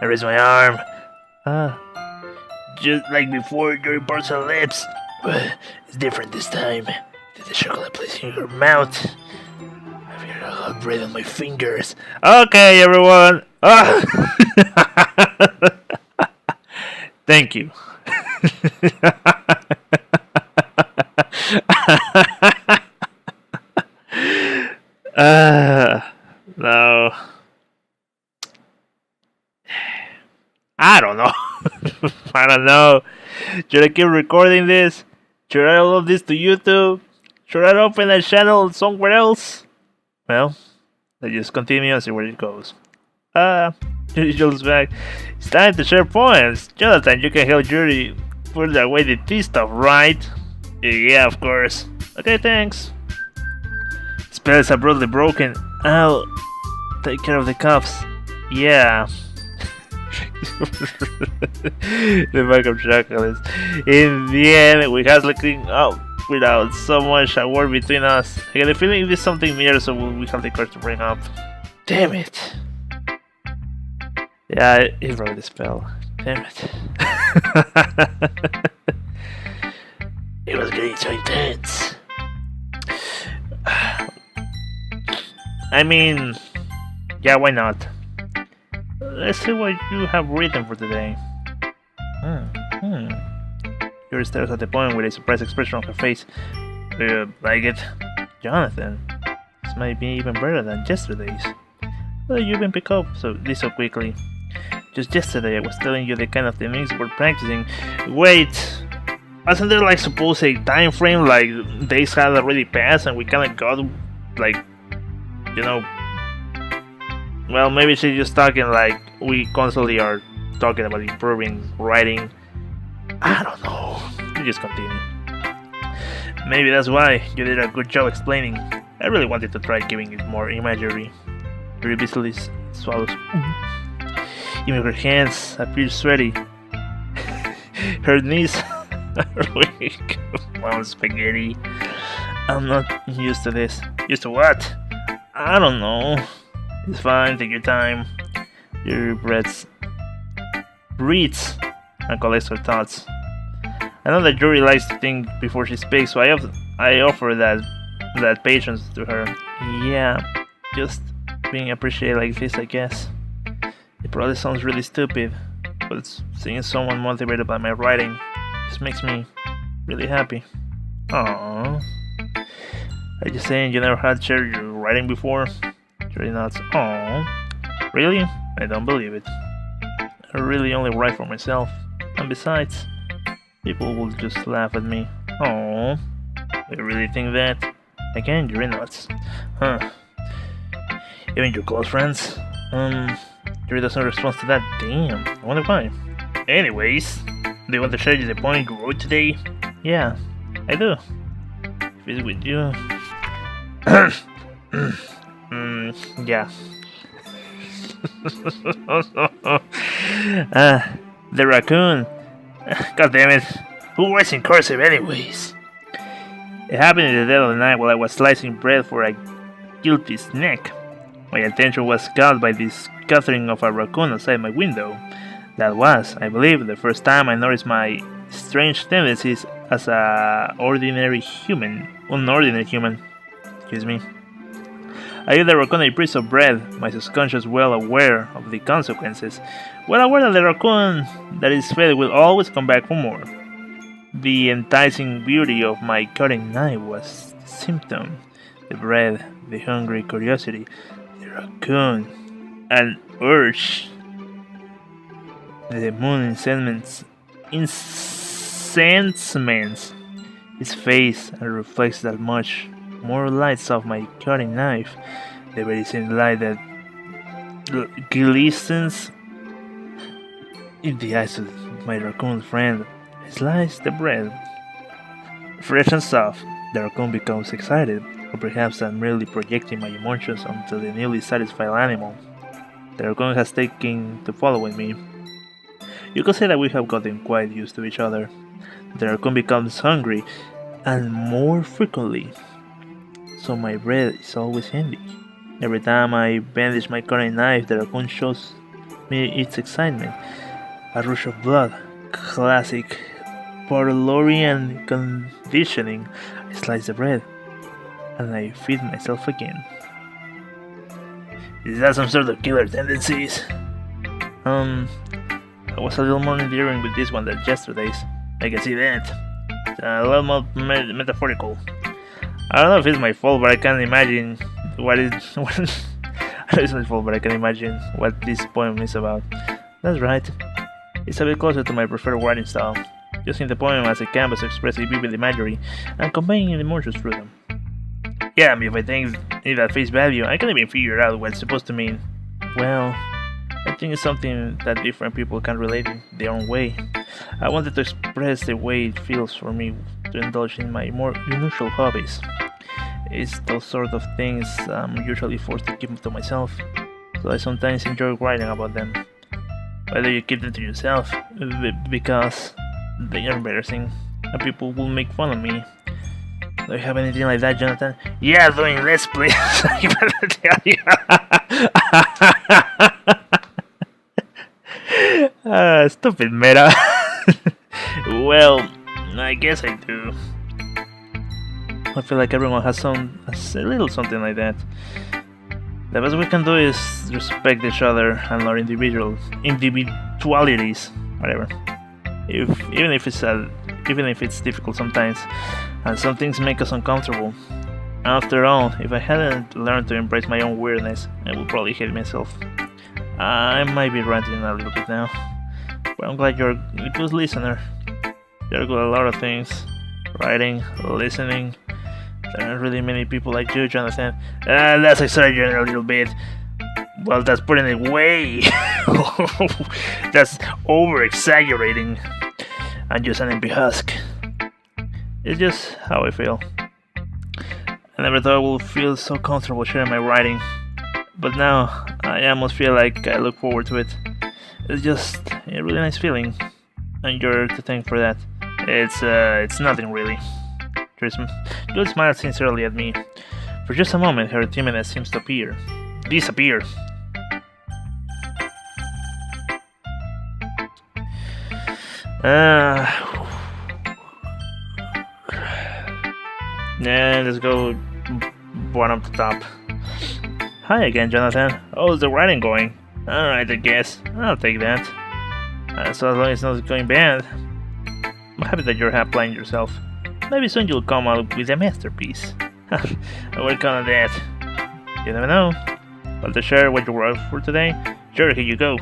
I raise my arm. Ah, just like before, Yuri parts her lips. But it's different this time. The chocolate plays in her mouth. I feel a hot breath on my fingers. Okay, everyone. Ah. Thank you. No. I don't know. I don't know. Should I keep recording this? Should I upload this to YouTube? Should I open a channel somewhere else? Well, let's just continue and see where it goes. Jules back. It's time to share points. Jonathan, you can help Yuri put away the tea stuff, right? Yeah, of course. Okay, thanks. Spells are brutally broken. I'll take care of the cuffs. Yeah. The bag of chocolates. In the end, we hardly clean up without so much a word between us. I get a feeling there's something here, so we have the courage to bring up. Damn it. Yeah, it broke the spell. Damn it. It was getting so intense. I mean, yeah, why not? Let's see what you have written for today. Yuri stares at the poem with a surprised expression on her face. Do you like it? Jonathan, this might be even better than yesterday's. Well, you even pick up this so quickly. Just yesterday I was telling you the kind of techniques we're practicing. Wait, wasn't there like suppose a time frame, like days had already passed and we kinda got like, you know, well, maybe she's just talking like we constantly are talking about improving writing. I don't know. You just continue. Maybe that's why you did a good job explaining. I really wanted to try giving it more imagery. Yuri busily swallows. Even her hands appear sweaty. Her knees are weak. Wow, spaghetti. I'm not used to this. Used to what? I don't know. It's fine, take your time. Yuri breathes and collects her thoughts. I know that Yuri likes to think before she speaks, so I offer that patience to her. Yeah, just being appreciated like this, I guess. It probably sounds really stupid, but seeing someone motivated by my writing just makes me really happy. Aww. Are you saying you never had shared your writing before? Yuri nods. Aww. Really? I don't believe it. I really only write for myself. And besides, people will just laugh at me. Aww. Do you really think that? Again, Yuri nods. Huh. Even your close friends? Yuri doesn't respond to that. Damn. I wonder why. Anyways, do you want to share the point you wrote today? Yeah, I do. If it's with you. Yeah. The raccoon. God damn it. Who writes in cursive anyways? It happened in the dead of the night while I was slicing bread for a guilty snack. My attention was caught by the scattering of a raccoon outside my window. That was, I believe, the first time I noticed my strange tendencies as an unordinary human. Excuse me. I gave the raccoon a piece of bread, my subconscious well aware of the consequences, well aware that the raccoon that is fed will always come back for more. The enticing beauty of my cutting knife was the symptom, the bread, the hungry curiosity, the raccoon, an urge. The moon incensement his face and reflects that much more lights off my cutting knife, the very same light that glistens in the eyes of my raccoon friend. I slice the bread. Fresh and soft, the raccoon becomes excited, or perhaps I'm merely projecting my emotions onto the newly satisfied animal. The raccoon has taken to following me. You could say that we have gotten quite used to each other. The raccoon becomes hungry, and more frequently, so my bread is always handy. Every time I bandage my cutting knife, the raccoon shows me its excitement. A rush of blood, classic Pavlovian conditioning. I slice the bread, and I feed myself again. Is that some sort of killer tendencies? I was a little more endearing with this one than yesterday's. I can see that. It's a little more metaphorical. I don't know if it's my fault, but I can't imagine what it. I know it's my fault, but I can imagine what this poem is about. That's right. It's a bit closer to my preferred writing style, using the poem as a canvas to express a vivid imagery and conveying emotions through them. Yeah, I mean, if I think it at face value, I can't even figure out what it's supposed to mean. Well, I think it's something that different people can relate in their own way. I wanted to express the way it feels for me to indulge in my more unusual hobbies. It's those sort of things I'm usually forced to keep to myself, so I sometimes enjoy writing about them. Whether you keep them to yourself, because they are embarrassing, and people will make fun of me. Do you have anything like that, Jonathan? Yeah, doing Let's Plays. I better tell you. Stupid meta. Well, I guess I do. I feel like everyone has a little something like that. The best we can do is respect each other and our individualities, whatever. Even if it's difficult sometimes, and some things make us uncomfortable. After all, if I hadn't learned to embrace my own weirdness, I would probably hate myself. I might be ranting a little bit now, but I'm glad you're a good listener. You're good at a lot of things: writing, listening. There aren't really many people like you, Jonathan. That's exaggerating a little bit. Well, that's putting it way. That's over-exaggerating. I'm just an empty husk. It's just how I feel. I never thought I would feel so comfortable sharing my writing, but now I almost feel like I look forward to it. It's just a really nice feeling, and you're to thank for that. It's nothing really. Jules smiled sincerely at me. For just a moment, her timidness seems to disappear. Yeah, let's go bottom to top. Hi again, Jonathan. How's the writing going? Alright, I guess. I'll take that. So as long as it's not going bad. I'm happy that you're applying yourself. Maybe soon you'll come out with a masterpiece. I work on that. You never know. Want to share what you wrote for today? Sure, here you go.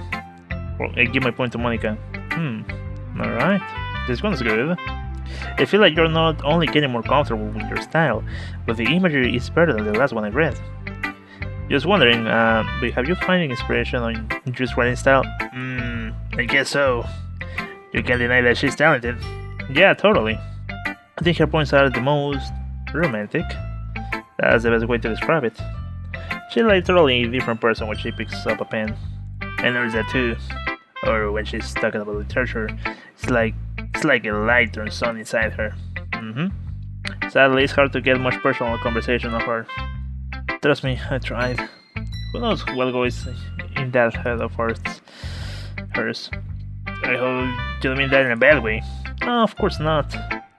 Well, I give my point to Monica. Alright. This one's good. I feel like you're not only getting more comfortable with your style, but the imagery is better than the last one I read. Just wondering, have you finding inspiration on just writing style? I guess so. You can't deny that she's talented. Yeah, totally. I think her points are the most romantic. That's the best way to describe it. She's literally a different person when she picks up a pen. I notice that too. Or when she's talking about literature, it's like a light turns on inside her. Sadly, it's hard to get much personal conversation of her. Trust me, I tried. Who knows what goes in that head of hers? I hope you don't mean that in a bad way. No, of course not.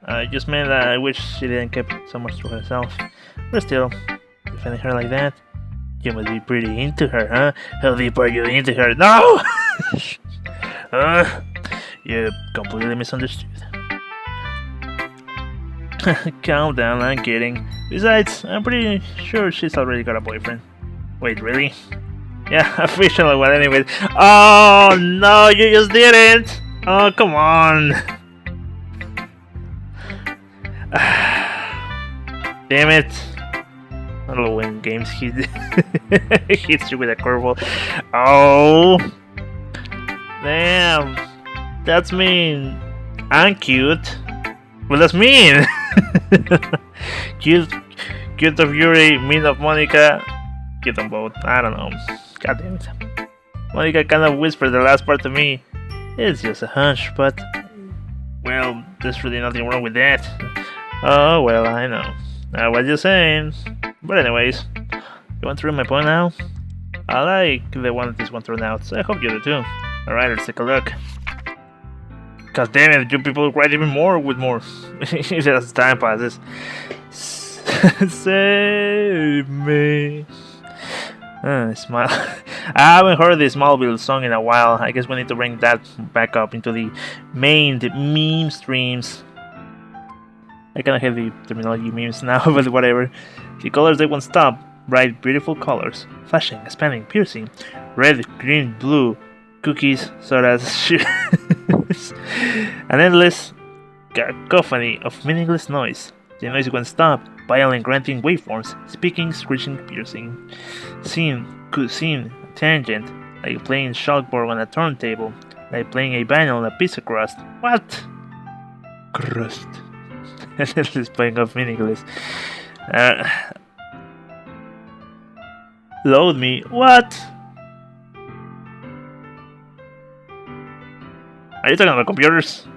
I just meant that I wish she didn't keep so much to herself. But still, defending her like that, you must be pretty into her, huh? How deep are you into her? No! You completely misunderstood. Calm down, I'm kidding. Besides, I'm pretty sure she's already got a boyfriend. Wait, really? Yeah, officially, well, anyway. Oh, no, you just didn't! Oh, come on! Damn it! I don't know when games hits you with a curveball. Oh! Damn! That's mean. I'm cute. Well, that's mean! Cute of Yuri, mean of Monica. Cute on both. I don't know. God damn it. Monica kind of whispered the last part to me. It's just a hunch, but... Well, there's really nothing wrong with that. Oh, well, I know. I was just saying. But anyways, you want to read my point now? I like the one that this one turned out, so I hope you do too. Alright, let's take a look. God damn it, you people write even more with more as time passes. Save me. Smile. I haven't heard this Smallville song in a while. I guess we need to bring that back up into the meme streams. I kinda hate the terminology memes now, but whatever. The colors they won't stop. Bright, beautiful colors. Flashing, expanding, piercing. Red, green, blue. Cookies, sodas, shoes. An endless cacophony of meaningless noise. The noise won't stop. Violent, granting waveforms. Speaking, screeching, piercing. Scene, tangent. Like playing chalkboard on a turntable. Like playing a vinyl on a piece of crust. What? Crust. Endless playing of meaningless. Load me. What? Are you talking about computers?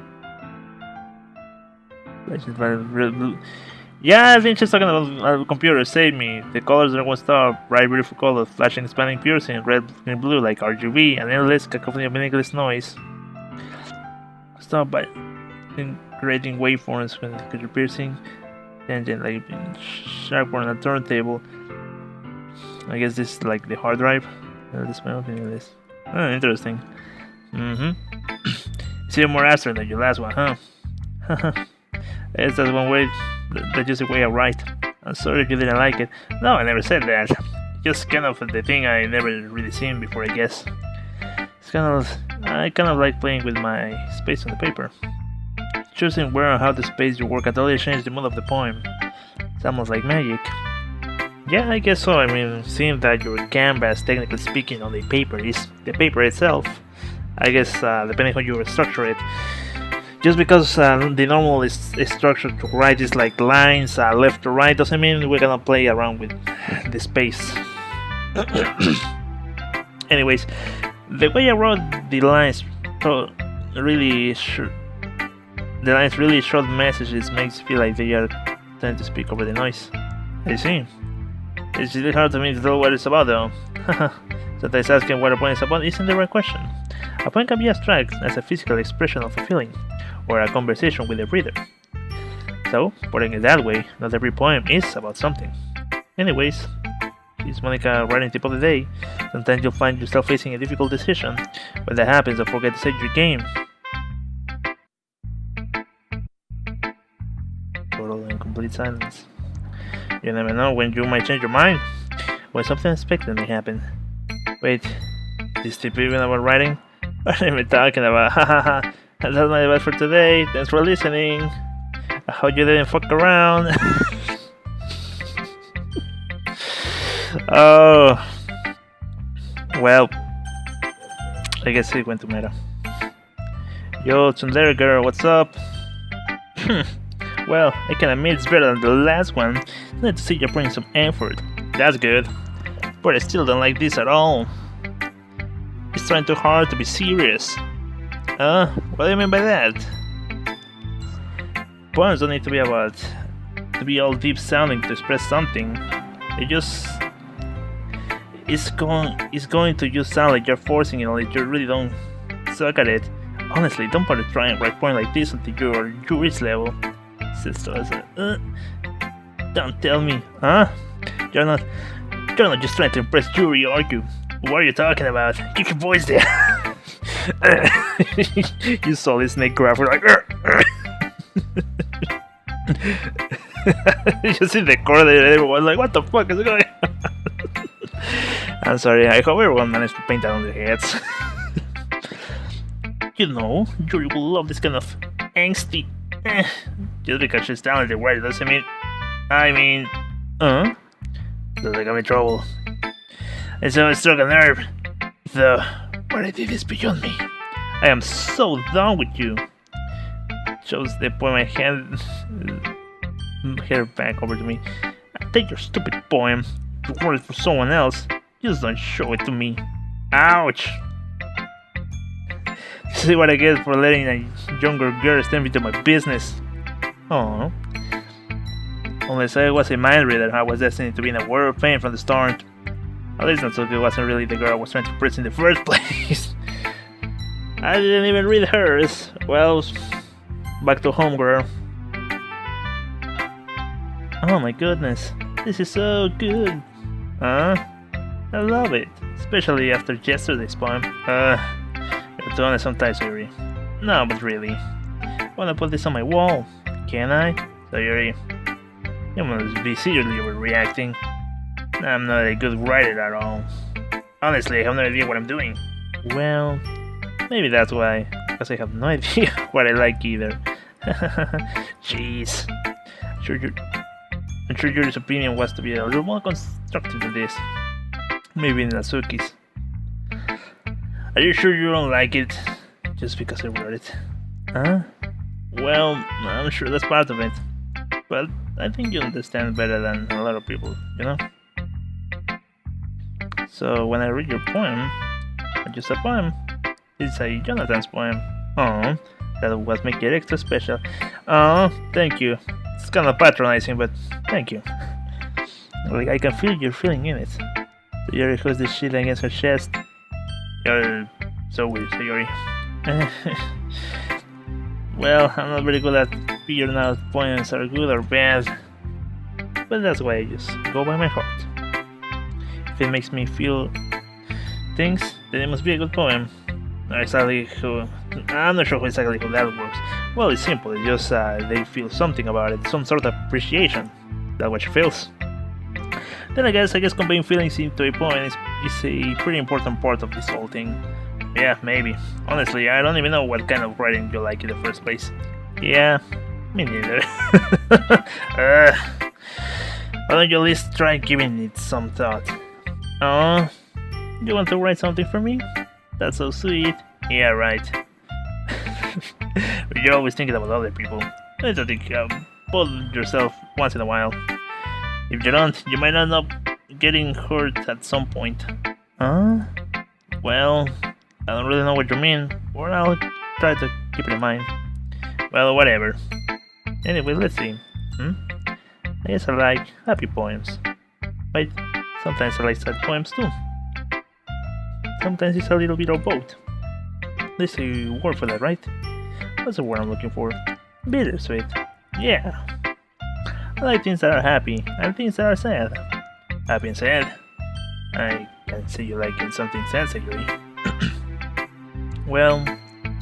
Yeah, I think she's talking about computers. Save me. The colors are one star. Bright, beautiful colors. Flashing, expanding, piercing. Red, green, blue, like RGB. An endless cacophony of meaningless noise. Stop by creating waveforms when you're piercing. Tangent, like sharpboard on a turntable. I guess this is like the hard drive. This my opinion is. Oh, interesting. See more abstract than your last one, huh? It's just one way. That's just a way I write. I'm sorry if you didn't like it. No, I never said that. Just kind of the thing I never really seen before, I guess. It's I kind of like playing with my space on the paper. Choosing where and how to space your work can totally change the mood of the poem. It's almost like magic. Yeah, I guess so. I mean, seeing that your canvas, technically speaking, on the paper is the paper itself. I guess depending on how you structure it. Just because the normal is structure to write is like lines left to right doesn't mean we're gonna play around with the space. Anyways, the way I wrote the lines really short messages makes you feel like they are trying to speak over the noise. I see. It's really hard to me to tell what it's about though. Sometimes asking what a poem is about isn't the right question. A poem can be abstract as a physical expression of a feeling, or a conversation with a reader. So, putting it that way, not every poem is about something. Anyways, it's Monica writing tip of the day. Sometimes you'll find yourself facing a difficult decision. When that happens, don't forget to set your game. Total and complete silence. You never know when you might change your mind. When something unexpected may happen. Wait, this tip even about writing? What am I talking about? Hahaha. That's my advice for today. Thanks for listening. I hope you didn't fuck around. Oh. Well. I guess it went to meta. Yo, Tsundere girl, what's up? Well, I can admit it's better than the last one. Need to see you putting some effort. That's good. But I still don't like this at all. It's trying too hard to be serious. What do you mean by that? Poems don't need to be all deep sounding to express something. It's going to just sound like you're forcing it, like you really don't suck at it. Honestly, don't bother trying to write a poem like this until you're Jury's level. Sister, don't tell me, huh? You're not just trying to impress Jury, are you? What are you talking about? Keep your voice there. You saw this snake grab, we're like, you see the corner, everyone's like, what the fuck is going on? I'm sorry, I hope everyone managed to paint that on their heads. You know, Yuri will love this kind of angsty. Just because she's talented, right? Doesn't mean. Doesn't get me trouble. And so I struck a nerve. Though, what I did is beyond me. I am so done with you. Shows the point my hand her back over to me. Take your stupid poem. You wrote it for someone else. Just don't show it to me. Ouch! See what I get for letting a younger girl step into my business. Oh. Unless I was a mind reader, I was destined to be in a world of pain from the start. At least Natsuki wasn't really the girl I was trying to impress in the first place. I didn't even read hers. Well, back to home, girl. Oh my goodness, this is so good. Huh? I love it, especially after yesterday's poem. You're too honest sometimes, Yuri. No, but really. I wanna put this on my wall. Can I? So, Yuri, you must be seriously overreacting. I'm not a good writer at all. Honestly, I have no idea what I'm doing. Well, maybe that's why, because I have no idea what I like either. Jeez. I'm sure Yuri's opinion was to be a little more constructive than this. Maybe Natsuki's. Are you sure you don't like it? Just because I wrote it. Huh? Well, I'm sure that's part of it. But I think you understand better than a lot of people, you know? So when I read your poem, not just a poem, it's a Jonathan's poem. Oh, that was make it extra special. Oh, thank you. It's kind of patronizing, but thank you. Like, I can feel your feeling in it. So Yuri holds the shield against her chest. You're so weird, Yuri. Well, I'm not very good at figuring out if poems are good or bad, but that's why I just go by my heart. If it makes me feel things, then it must be a good poem. I'm not sure exactly how that works. Well, it's simple. It's just they feel something about it, some sort of appreciation. That's what she feels. Then I guess conveying feelings into a poem is a pretty important part of this whole thing. Yeah, maybe. Honestly, I don't even know what kind of writing you like in the first place. Yeah, me neither. Why don't you at least try giving it some thought? Oh, you want to write something for me? That's so sweet. Yeah, right. You're always thinking about other people. I don't think bother yourself once in a while. If you don't, you might end up getting hurt at some point. Huh? Well, I don't really know what you mean, or I'll try to keep it in mind. Well, whatever. Anyway, let's see. I guess I like happy poems. Wait, sometimes I like sad poems too. Sometimes it's a little bit of both. There's a word for that, right? What's the word I'm looking for? Bittersweet. Yeah. I like things that are happy and things that are sad. Happy and sad. I can't say you like in something sensibly. Well,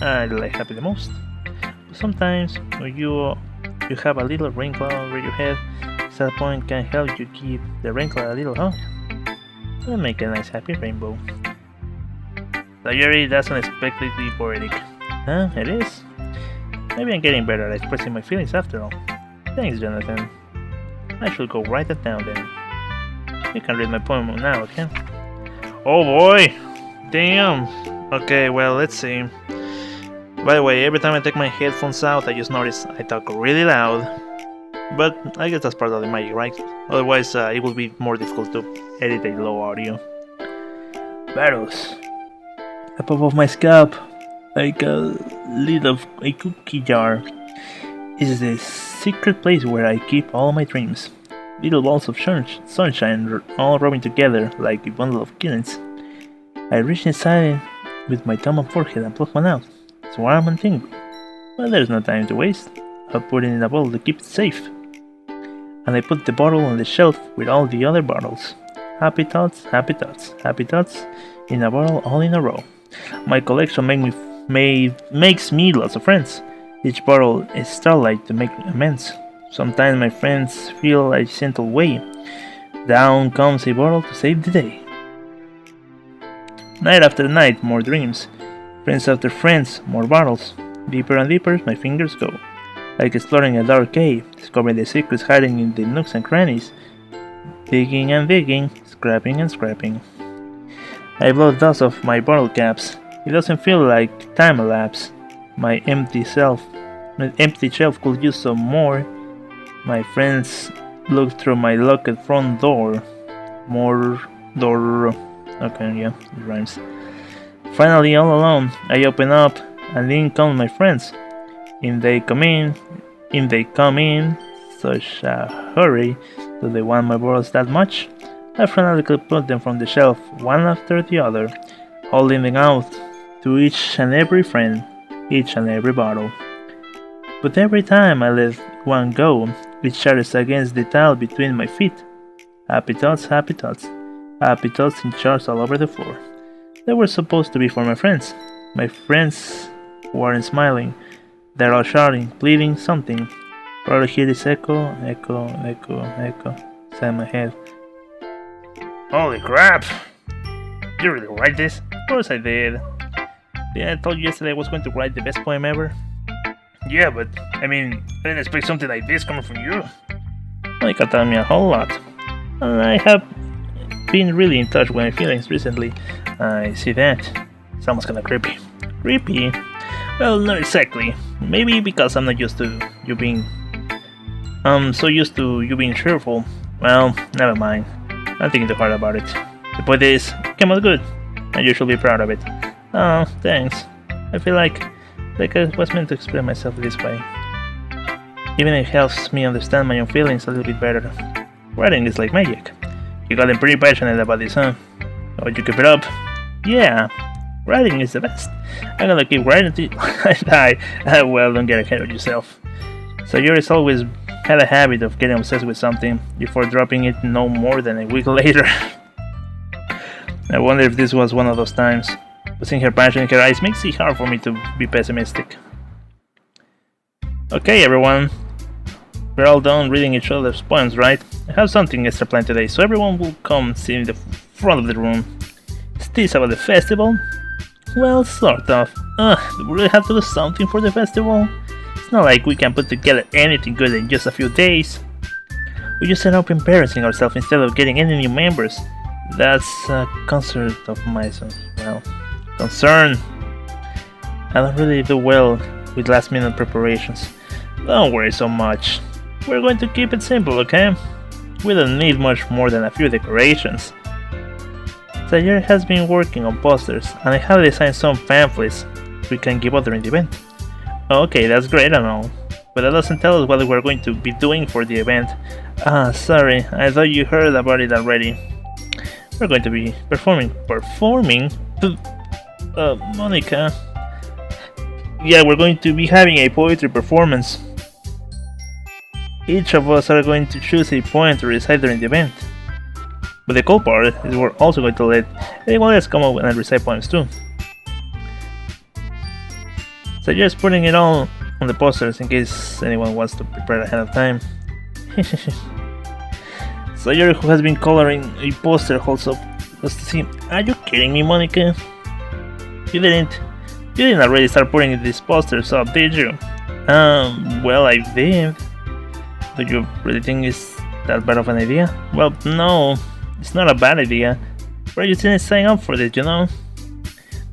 I like happy the most. But sometimes when you have a little wrinkle over your head, that point can help you keep the wrinkle a little hung and make a nice happy rainbow. So Yuri, that's unexpectedly poetic. Huh? It is? Maybe I'm getting better at expressing my feelings after all. Thanks, Jonathan. I should go write that down then. You can read my poem now, okay? Oh boy! Damn! Okay, well, let's see. By the way, every time I take my headphones out, I just notice I talk really loud. But I guess that's part of the magic, right? Otherwise, it would be more difficult to edit a low audio. Battles. Up above my scalp, like a lid of a cookie jar, is the secret place where I keep all my dreams. Little balls of sunshine all rubbing together like a bundle of kittens. I reach inside with my thumb and forehead and pluck one out. It's warm and tingly. But there's no time to waste. I'll put it in a bottle to keep it safe. And I put the bottle on the shelf with all the other bottles. Happy thoughts, happy thoughts, happy thoughts, in a bottle all in a row. My collection makes me lots of friends. Each bottle is starlight to make amends. Sometimes my friends feel I sent away. Down comes a bottle to save the day. Night after night, more dreams. Friends after friends, more bottles. Deeper and deeper my fingers go. Like exploring a dark cave, discovering the secrets hiding in the nooks and crannies. Digging and digging, scrapping and scrapping. I blow dust off my bottle caps. It doesn't feel like time elapsed. My empty shelf could use some more. My friends look through my locked front door. More door. Okay, yeah, it rhymes. Finally, all alone, I open up, and in come my friends. If they come in such a hurry, do they want my bottles that much? I frantically put them from the shelf, one after the other, holding them out to each and every friend, each and every bottle. But every time I let one go, it shatters against the tile between my feet. Happy thoughts, happy thoughts. Happy thoughts in shards all over the floor. They were supposed to be for my friends. My friends weren't smiling. They're all shouting, pleading, something. All I hear is echo, echo, echo, echo, inside my head. Holy crap! Did you really write this? Of course I did. Yeah, I told you yesterday I was going to write the best poem ever. Yeah, but, I didn't expect something like this coming from you. Monica taught me a whole lot. And I have been really in touch with my feelings recently. I see that. It's almost kinda creepy. Creepy? Well, not exactly. Maybe because I'm not used to you being... I'm so used to you being cheerful. Well, never mind. I'm thinking too hard about it. The point is, it came out good. And you should be proud of it. Oh, thanks. I feel like I was meant to express myself this way. Even it helps me understand my own feelings a little bit better. Writing is like magic. You got pretty passionate about this, huh? Would you keep it up? Yeah, writing is the best. I'm gonna keep writing till I die. Well, don't get ahead of yourself. Sayori's always had a habit of getting obsessed with something before dropping it no more than a week later. I wonder if this was one of those times. But seeing her passion in her eyes makes it hard for me to be pessimistic. Okay, everyone. We're all done reading each other's poems, right? I have something extra planned today, so everyone will come sit in the front of the room. Is this about the festival? Well, sort of. Do we really have to do something for the festival? It's not like we can put together anything good in just a few days. We just end up embarrassing ourselves instead of getting any new members. That's a concern of mine. Well, concern. I don't really do well with last minute preparations. Don't worry so much. We're going to keep it simple, okay? We don't need much more than a few decorations. Sayori has been working on posters, and I have designed some pamphlets we can give out during the event. Okay, that's great and all, but that doesn't tell us what we're going to be doing for the event. Sorry, I thought you heard about it already. We're going to be performing? Monica. Yeah, we're going to be having a poetry performance. Each of us are going to choose a poem to recite during the event. But the cool part is we're also going to let anyone else come up and recite poems too. So just putting it all on the posters in case anyone wants to prepare ahead of time. Sayori, who has been coloring a poster, holds up just to see. Are you kidding me, Monica? You didn't already start putting these posters up, did you? Well, I did. Do you really think it's that bad of an idea? Well, no, it's not a bad idea. But you didn't sign up for this, you know?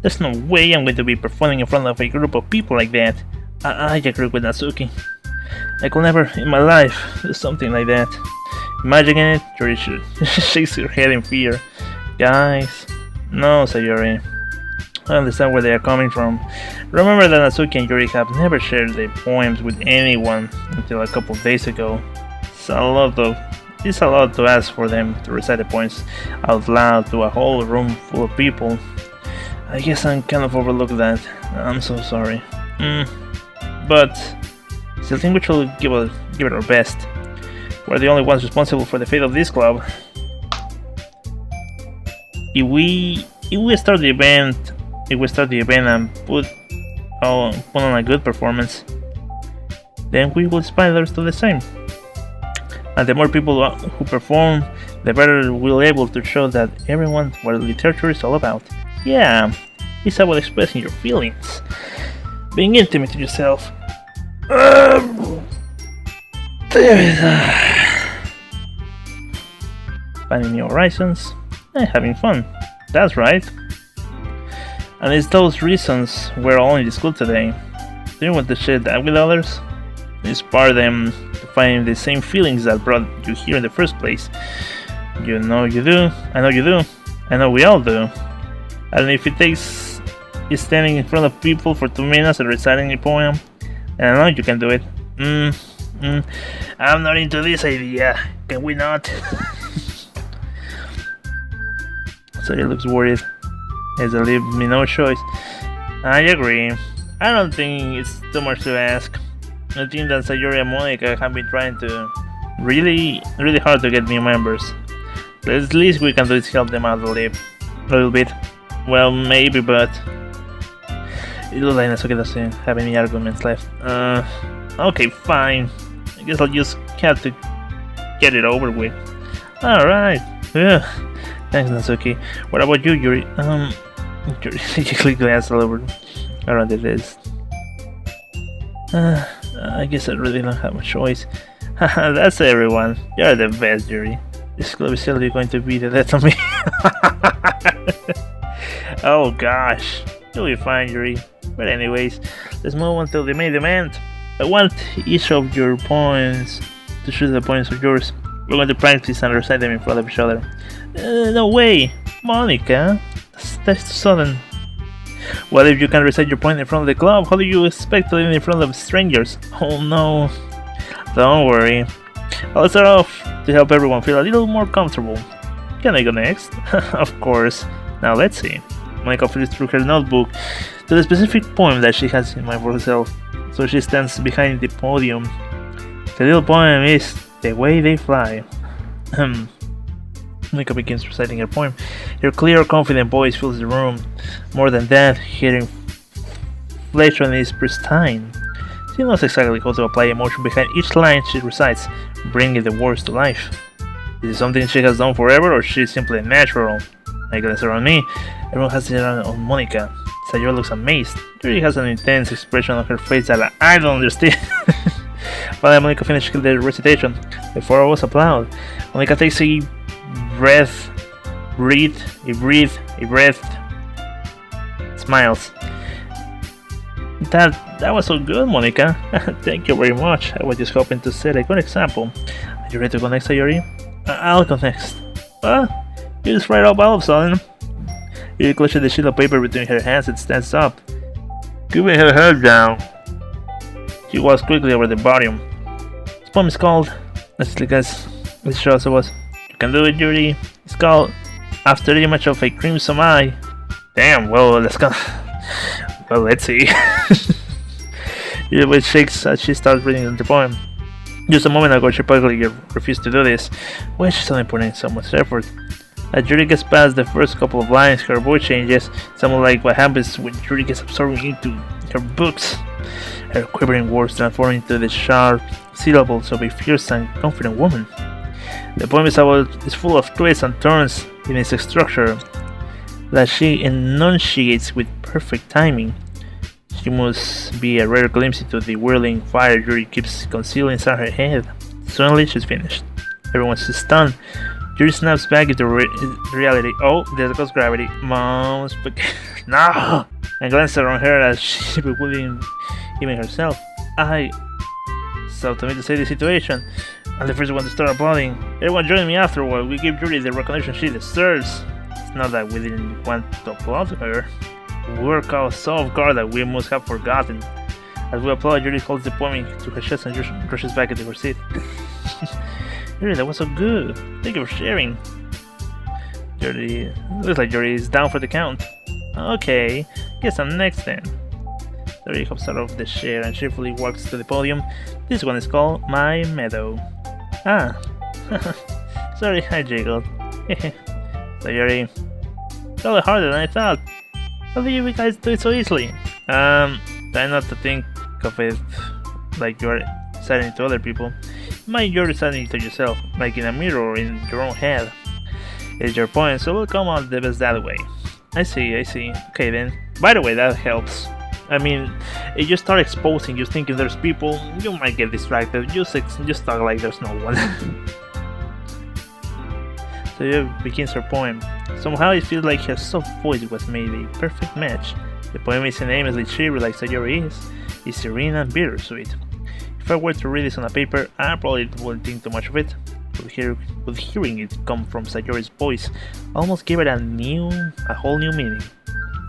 There's no way I'm going to be performing in front of a group of people like that. I agree with Natsuki. I could never in my life do something like that. Imagining it, Yuri shakes her head in fear. Guys, no, Sayori. I understand where they are coming from. Remember that Natsuki and Yuri have never shared their poems with anyone until a couple of days ago. It's a lot to ask for them to recite the poems out loud to a whole room full of people. I guess I'm kind of overlooked that. I'm so sorry. But still think we should give it our best. We're the only ones responsible for the fate of this club. If we start the event and put on a good performance, then we will inspire others to the same. And the more people who perform, the better we'll be able to show that everyone what literature is all about. Yeah, it's about expressing your feelings, being intimate with yourself, finding new horizons, and having fun. That's right. And it's those reasons we're all in the school today. Do you want to share that with others? Inspire them to find the same feelings that brought you here in the first place. You know you do. I know you do. I know we all do. And if it takes you standing in front of people for 2 minutes and reciting a poem, and I know you can do it. I'm not into this idea. Can we not? Sayori looks worried. As I leave me no choice. I agree. I don't think it's too much to ask. I think that Sayori and Monica have been trying to really hard to get new members. The least we can do is help them out a little bit. Well, maybe, but it looks like Natsuki doesn't have any arguments left. Okay, fine. I guess I'll just have to get it over with. Alright. Yeah. Thanks, Natsuki. What about you, Yuri? Yuri quickly glanced all over around the list. I guess I really don't have a choice. Haha, that's everyone. You're the best, Yuri. This club is still going to be the death of me. Oh gosh. You'll be fine, Yuri. But anyways, let's move on to the main event. I want each of your points to choose the points of yours. We're going to practice and recite them in front of each other. No way! Monica? That's too sudden. What if you can recite your point in front of the club? How do you expect to do it in front of strangers? Oh no. Don't worry. I'll start off to help everyone feel a little more comfortable. Can I go next? Of course. Now let's see. Monica flips through her notebook to the specific poem that she has in mind for herself. So she stands behind the podium. The little poem is The Way They Fly. Monica begins reciting her poem. Her clear, confident voice fills the room. More than that, her inflection is pristine. She knows exactly how to apply emotion behind each line she recites, bringing the words to life. Is it something she has done forever, or she's simply natural? I glance around me. Everyone has their eye on Monica. Sayori looks amazed. Yuri has an intense expression on her face that I don't understand. Finally, Monica finishes the recitation. The four of us applaud. Monica takes a breath, a breath, smiles. That was so good, Monica. Thank you very much. I was just hoping to set a good example. Are you ready to go next, Sayori? I'll go next. You just right up all of a sudden. Yuri clutches the sheet of paper between her hands and stands up, giving her head down. She walks quickly over the podium. This poem is called, let's look as it shows us. You can do it, Yuri. It's called After the Image of a Crimson Eye. Damn, well, let's go. Well, let's see. Yuri shakes as she starts reading the poem. Just a moment ago, she publicly refused to do this. Why is she suddenly putting so much effort? As Yuri gets past the first couple of lines, her voice changes, somewhat like what happens when Yuri gets absorbed into her books. Her quivering words transform into the sharp syllables of a fierce and confident woman. The poem is full of twists and turns in its structure that she enunciates with perfect timing. She must be a rare glimpse into the whirling fire Yuri keeps concealed inside her head. Suddenly, she's finished. Everyone's stunned. Yuri snaps back into reality. Oh, there goes gravity. Mom's no! And glances around her as she bewildering even herself. So to me to say the situation, I'm the first one to start applauding. Everyone join me afterward. We give Yuri the recognition she deserves. It's not that we didn't want to applaud her. We were caught so off guard that we must have forgotten. As we applaud, Yuri holds the poem to her chest and rushes back into her seat. Yuri, that was so good. Thank you for sharing. Yuri, looks like Yuri is down for the count. Okay, guess I'm next then. Yuri hops out of the chair and cheerfully walks to the podium. This one is called My Meadow. Sorry, I jiggled. So Yuri, it's a lot harder than I thought. How do you guys do it so easily? Try not to think of it like you're reciting to other people. You're reciting to yourself, like in a mirror or in your own head. It's your point, so we'll come out the best that way. I see. Okay then. By the way, that helps. I mean, if you start exposing, you thinking there's people, you might get distracted. Just talk like there's no one. So Yuri begins her poem. Somehow it feels like her soft voice was made a perfect match. The poem is aimlessly cheery like Sayori is. It's serene and bittersweet. If I were to read this on a paper, I probably wouldn't think too much of it. But hearing it come from Sayori's voice almost gave it a whole new meaning.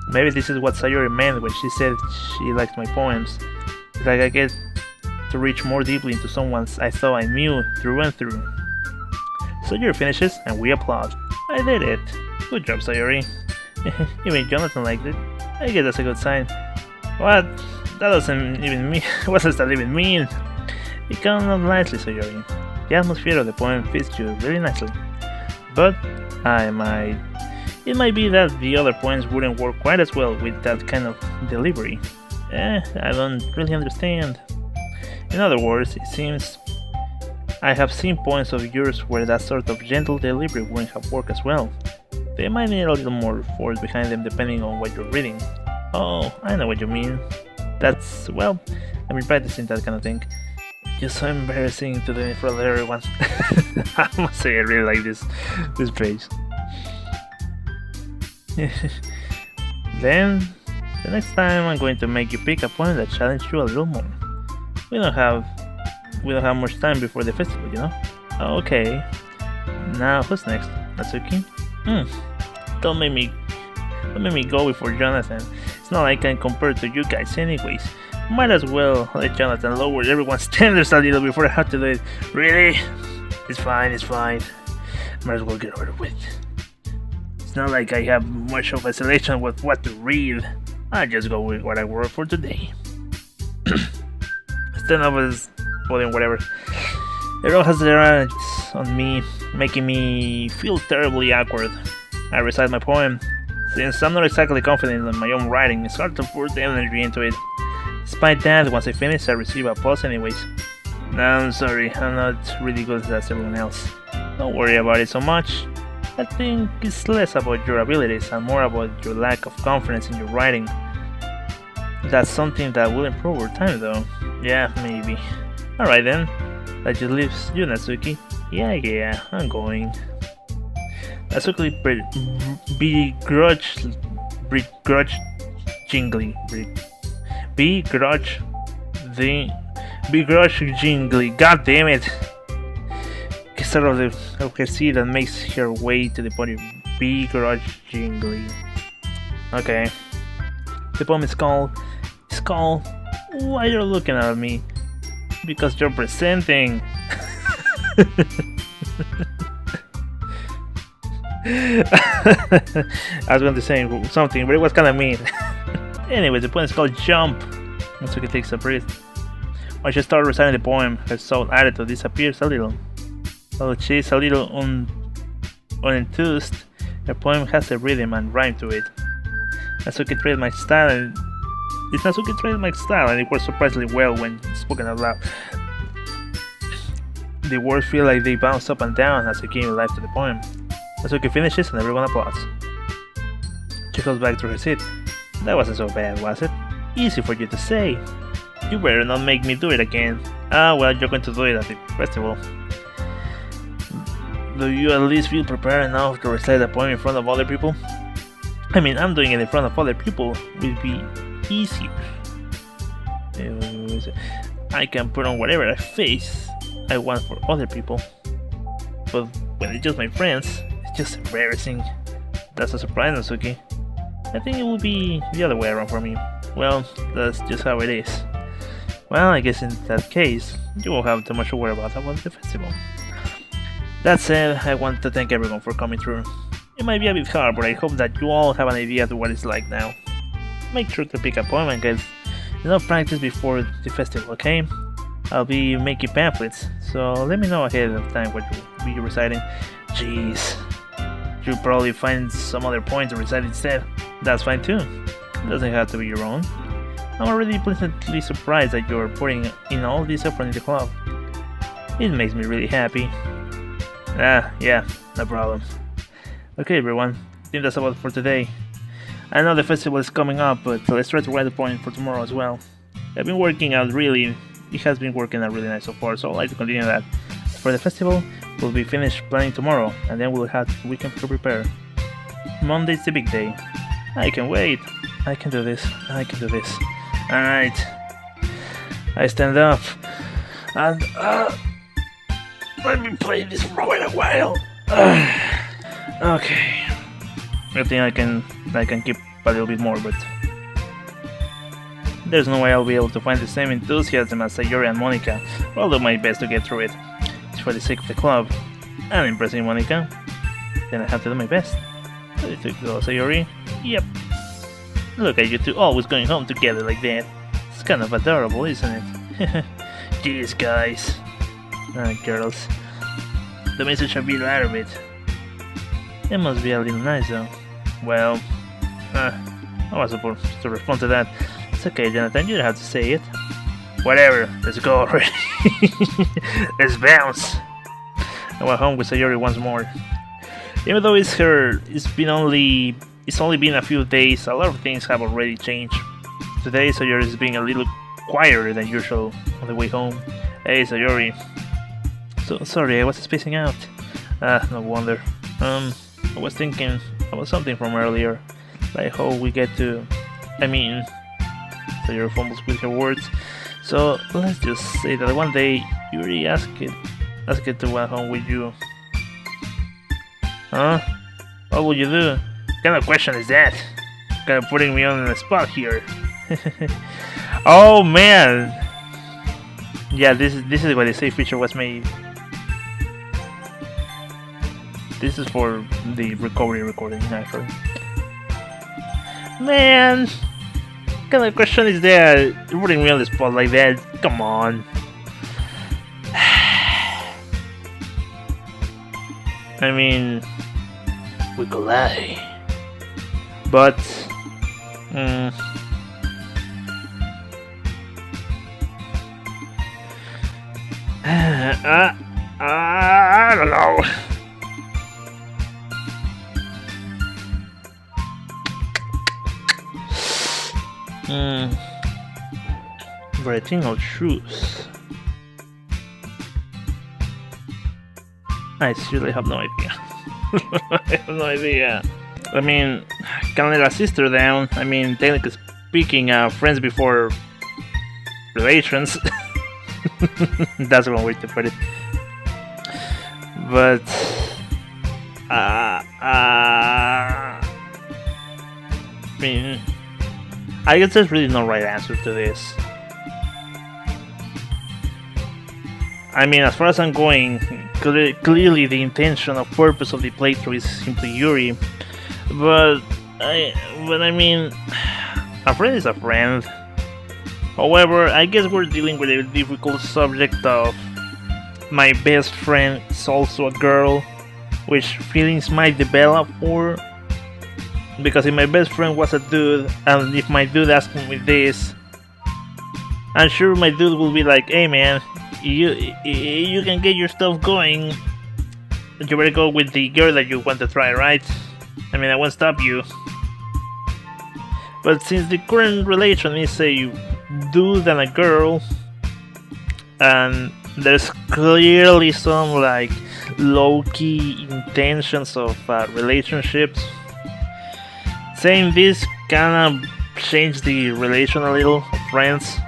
Maybe this is what Sayori meant when she said she liked my poems. It's like I get to reach more deeply into someone I thought I knew through and through. Sayori finishes and we applaud. I did it. Good job, Sayori. Even Jonathan liked it. I guess that's a good sign. What? That doesn't even mean. What does that even mean? It comes out nicely, Sayori. The atmosphere of the poem fits you really nicely. But it might be that the other poems wouldn't work quite as well with that kind of delivery. I don't really understand. In other words, it seems I have seen poems of yours where that sort of gentle delivery wouldn't have worked as well. They might need a little more force behind them depending on what you're reading. Oh, I know what you mean. That's, well, I've been practicing that kind of thing. Just so embarrassing to do in front of everyone. I must say I really like this page. Then, the next time I'm going to make you pick a poem that challenges you a little more. We don't have much time before the festival, you know? Okay. Now, who's next? Natsuki? Don't make me go before Jonathan. It's not like I can compare to you guys anyways. Might as well let Jonathan lower everyone's standards a little before I have to do it. Really? It's fine. Might as well get over it with. It's not like I have much of a selection with what to read. I just go with what I wrote for today. Instead of us putting whatever. Everyone has their eyes on me, making me feel terribly awkward. I recite my poem. Since I'm not exactly confident in my own writing, it's hard to put the energy into it. Despite that, once I finish, I receive applause anyways. No, I'm sorry, I'm not really good as everyone else. Don't worry about it so much. I think it's less about your abilities and more about your lack of confidence in your writing. That's something that will improve over time though. Yeah, maybe. Alright then, that just leaves you, Natsuki. Yeah, I'm going. Natsuki begrudgingly, god damn it! Sort of her seat and makes her way to the podium begrudgingly. Okay. The poem is called Why You're Looking at Me? Because you're presenting. I was going to say something, but it was kind of mean. Anyway, the poem is called Jump. Natsuki takes a breath. When she starts reciting the poem, her soul attitude disappears a little. Although she's a little unenthused, her poem has a rhythm and rhyme to it. Natsuki trailed my style and it works surprisingly well when spoken out loud. The words feel like they bounce up and down as they give life to the poem. Natsuki finishes and everyone applauds. She goes back to her seat. That wasn't so bad, was it? Easy for you to say. You better not make me do it again. Well, you're going to do it at the festival. Do you at least feel prepared enough to recite the poem in front of other people? I mean, I'm doing it in front of other people will be easier. I can put on whatever face I want for other people. But when it's just my friends, it's just embarrassing. That's a surprise, Natsuki. I think it will be the other way around for me. Well, that's just how it is. Well, I guess in that case, you won't have too much to worry about the festival. That said, I want to thank everyone for coming through. It might be a bit hard, but I hope that you all have an idea of what it's like now. Make sure to pick a poem and get enough practice before the festival, okay? I'll be making pamphlets, so let me know ahead of time what you'll be reciting. Jeez. You'll probably find some other poem to recite instead. That's fine too. It doesn't have to be your own. I'm already pleasantly surprised that you're putting in all this effort in the club. It makes me really happy. Yeah, no problem. Okay everyone, I think that's about for today. I know the festival is coming up, but let's try to write a poem for tomorrow as well. I've been working out really, it has been working out really nice so far, so I'd like to continue that. For the festival, we'll be finished planning tomorrow, and then we'll have the weekend to prepare. Monday's the big day. I can wait. I can do this. Alright. I stand up. And, let me play this for quite a while. Okay. I think I can keep a little bit more, but there's no way I'll be able to find the same enthusiasm as Sayori and Monica. I'll do my best to get through it. It's for the sake of the club. I'm impressing Monica. Then I have to do my best. Ready to go, Sayori? Yep. Look at you two always going home together like that. It's kind of adorable, isn't it? Jeez, guys. Girls. Don't make such a bit out of it. It must be a little nice though. Well, I was supposed to respond to that. It's okay, Jonathan, you don't have to say it. Whatever, let's go already. Let's bounce. I went home with Sayori once more. Even though it's only been a few days, a lot of things have already changed. Today Sayori is being a little quieter than usual on the way home. Hey Sayori. So sorry, I was spacing out. No wonder. I was thinking about something from earlier. I hope we get to... Sayori fumbles with her words. So let's just say that one day Yuri asked it to go home with you. Huh? What would you do? What kind of question is that? Kind of putting me on the spot here. Oh man! Yeah, this is why the save feature was made. This is for the recovery recording, actually. Man! What kind of question is that? Putting me on the spot like that? Come on. I mean, we could lie. But, I don't know. But I think I'll choose. I seriously have no idea. I have no idea. I mean, can't let our sister down. I mean, technically speaking, friends before relations. That's one way to put it. But I mean, I guess there's really no right answer to this. I mean, as far as I'm going, clearly the intention or purpose of the playthrough is simply Yuri. But I mean, a friend is a friend. However, I guess we're dealing with a difficult subject of my best friend is also a girl, which feelings might develop for. Because if my best friend was a dude, and if my dude asked me this, I'm sure my dude will be like, "Hey man, you can get your stuff going. You better go with the girl that you want to try, right? I mean, I won't stop you." But since the current relation is a dude and a girl, and there's clearly some like low-key intentions of relationships, saying this kinda changed the relation a little of friends.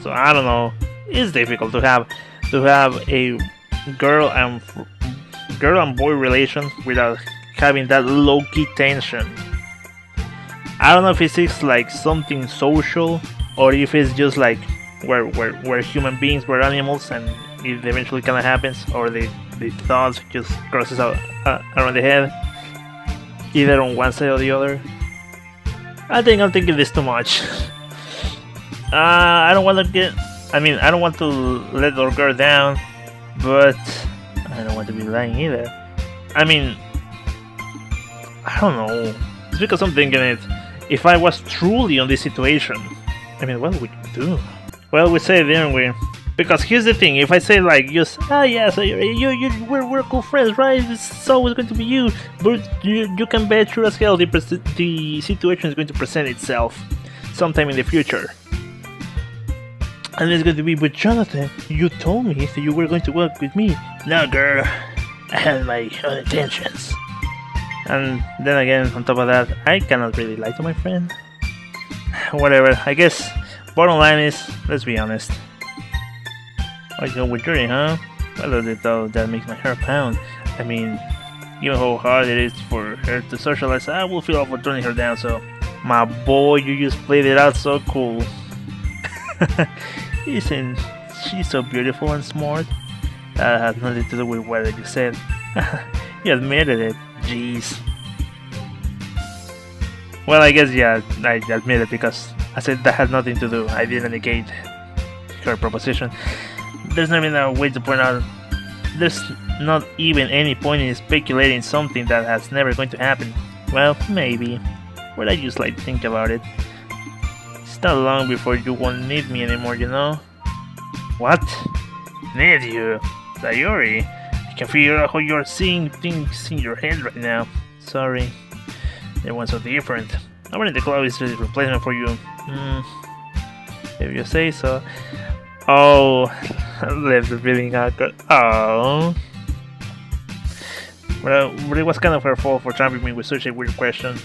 So I don't know. It's difficult to have a girl and boy relation without having that low-key tension. I don't know if it's like something social or if it's just like we're human beings, we're animals, and it eventually kind of happens, or the thoughts just crosses out around the head, either on one side or the other. I think I'm thinking this too much. I don't want to let our girl down, but I don't want to be lying either. I mean, I don't know. It's because I'm thinking it. If I was truly on this situation, I mean, what would you do? Well, we say it, didn't we? Because here's the thing: if I say like, just yeah, so we're cool friends, right? It's always going to be you, but you can bet sure as hell the situation is going to present itself sometime in the future. And it's going to be, "But Jonathan, you told me that you were going to work with me." "No, girl, I had my own intentions." And then again, on top of that, I cannot really lie to my friend. Whatever, I guess, bottom line is, let's be honest. I go with Yuri, huh? Well, though, that makes my hair pound. I mean, given how hard it is for her to socialize, I will feel awful turning her down, so... My boy, you just played it out so cool. Isn't she so beautiful and smart? That has nothing to do with what you said. You admitted it. Jeez. Well, I guess yeah, I admit it because I said that had nothing to do. I didn't negate her proposition. There's not even a way to point out. There's not even any point in speculating something that has never going to happen. Well, maybe. But I just like to think about it. It's not long before you won't need me anymore, you know? What? Need you? Sayori? I can figure out how you're seeing things in your head right now. Sorry. Everyone's so different. Nobody in the club is a replacement for you. If you say so. Oh, I left the feeling awkward. Oh. Well, it was kind of her fault for trapping me with such a weird question.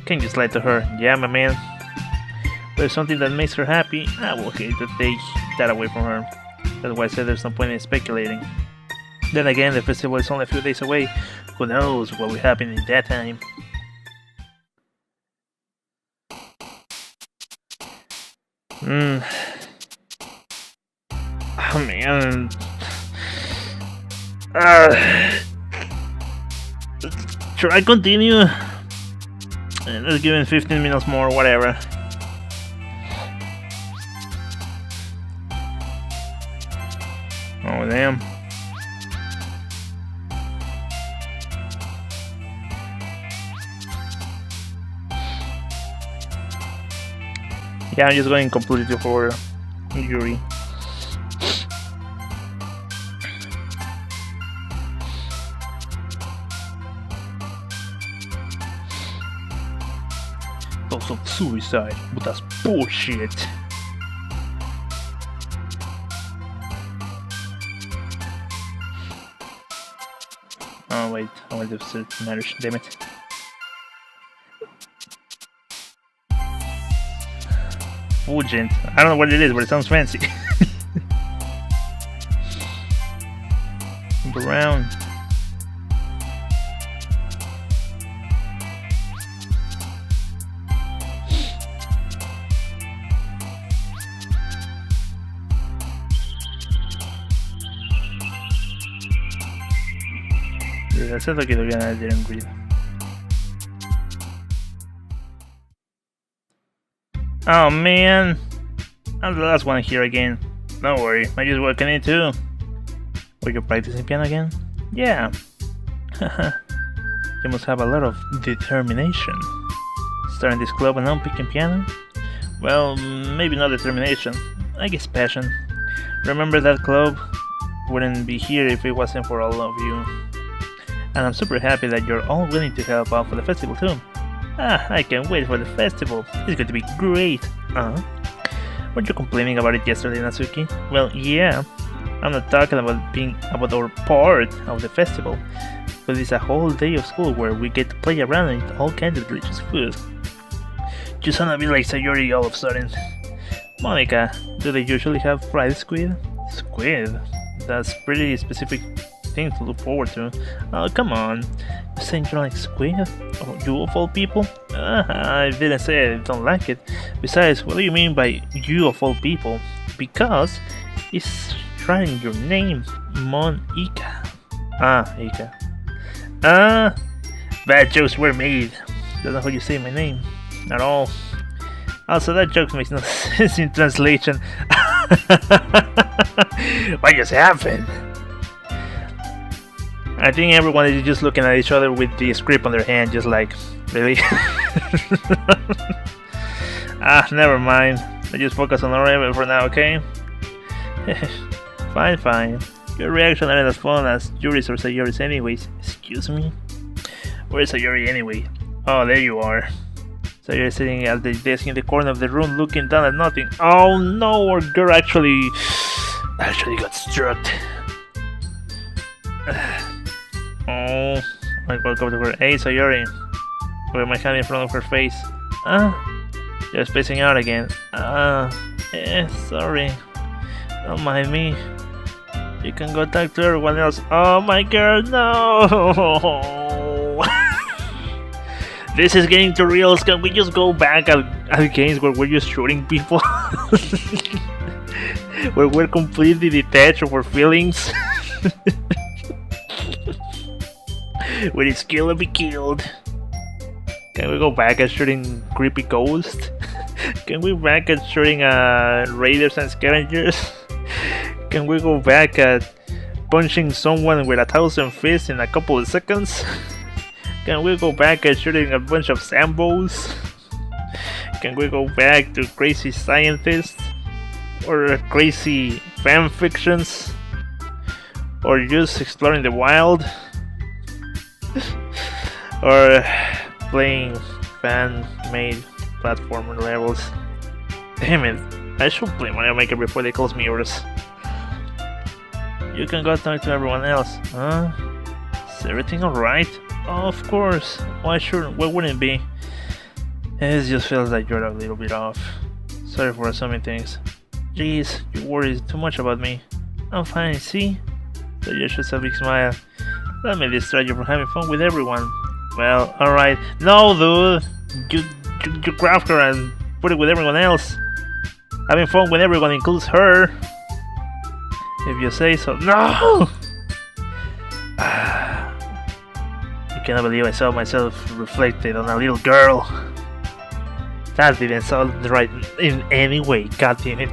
Can you just lie to her? Yeah, my man. There's something that makes her happy. I will hate to take that away from her. That's why I said there's no point in speculating. Then again, the festival is only a few days away. Who knows what will happen in that time? Oh man. Should I continue? Let's give him 15 minutes more, whatever. Oh damn. Yeah, I'm just going completely for Yuri. Thoughts of suicide, but that's bullshit. Oh wait, I want to search marriage, damn it. Fulgent. I don't know what it is, but it sounds fancy. Brown. Yeah, that's Doki Doki and I didn't read. Oh man, I'm the last one here again. Don't worry, I just working in too. Were you practicing piano again? Yeah. You must have a lot of determination. Starting this club and I'm picking piano? Well, maybe not determination. I guess passion. Remember that club wouldn't be here if it wasn't for all of you. And I'm super happy that you're all willing to help out for the festival too. I can't wait for the festival. It's going to be great. Weren't you complaining about it yesterday, Natsuki? Well, yeah. I'm not talking about being about our part of the festival, but it's a whole day of school where we get to play around and eat all kinds of delicious food. You sound a bit like Sayori all of a sudden. Monica, do they usually have fried squid? Squid? That's pretty specific thing to look forward to. Oh, come on. You're saying you don't like squid? Oh, you of all people? I didn't say I don't like it. Besides, what do you mean by you of all people? Because it's trying your name, Monica. Ika. Bad jokes were made. That's not how you say my name. At all. Also, that joke makes no sense in translation. What just happened? I think everyone is just looking at each other with the script on their hand, just like, really? Never mind. I just focus on Oreo for now, okay? Fine. Your reaction aren't as fun as Yuri's or Sayori's anyways. Excuse me? Where's Sayori anyway? Oh, there you are. Sayori sitting at the desk in the corner of the room looking down at nothing. Oh no, our girl actually got struck. Oh, I walk up to her. Hey, Sayori. With my hand in front of her face. You're spacing out again. Sorry. Don't mind me. You can go talk to everyone else. Oh, my girl, no! This is getting too real. Can we just go back at games where we're just shooting people? Where we're completely detached of our feelings? When it's kill and be killed. Can we go back at shooting creepy ghosts? Can we back at shooting raiders and scavengers? Can we go back at punching someone with 1,000 fists in a couple of seconds? Can we go back at shooting a bunch of Sambos? Can we go back to crazy scientists? Or crazy fan fictions? Or just exploring the wild? Or playing fan-made platformer levels? Damn it, I should play Mario Maker before they close me yours. You can go talk to everyone else, huh? Is everything alright? Oh, of course. Why wouldn't it be? It just feels like you're a little bit off. Sorry for assuming things. Jeez, you worry too much about me. I'm fine, see? So you should have a big smile. Let me distract you from having fun with everyone. Well, alright. No, dude! You grab her and put it with everyone else. Having fun with everyone includes her. If you say so. No! I cannot believe I saw myself reflected on a little girl. That didn't sound right in any way, god damn it.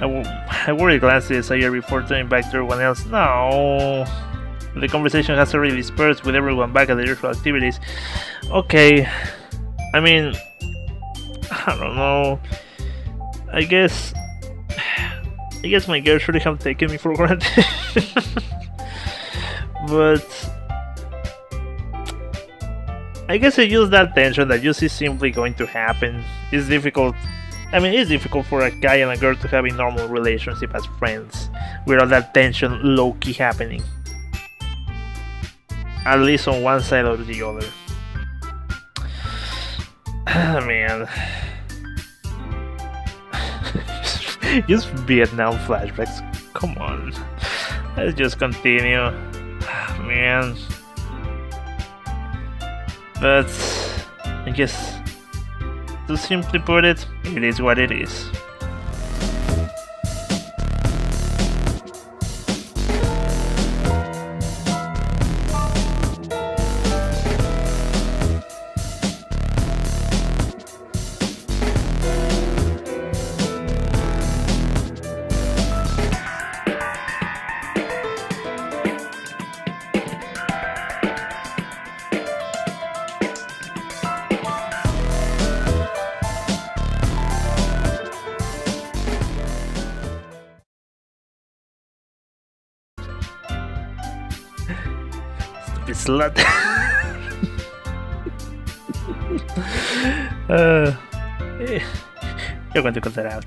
I worried glanced at Desire before turning back to everyone else. No. The conversation has already dispersed with everyone back at their usual activities. Okay. I mean, I don't know. I guess my girl should have taken me for granted. But I guess I use that tension that just is simply going to happen. It's difficult. I mean, it's difficult for a guy and a girl to have a normal relationship as friends without that tension low-key happening. At least on one side or the other. Man. Just Vietnam flashbacks. Come on. Let's just continue. Man. But I guess, to simply put it, it is what it is. Slut. You're going to cut that out.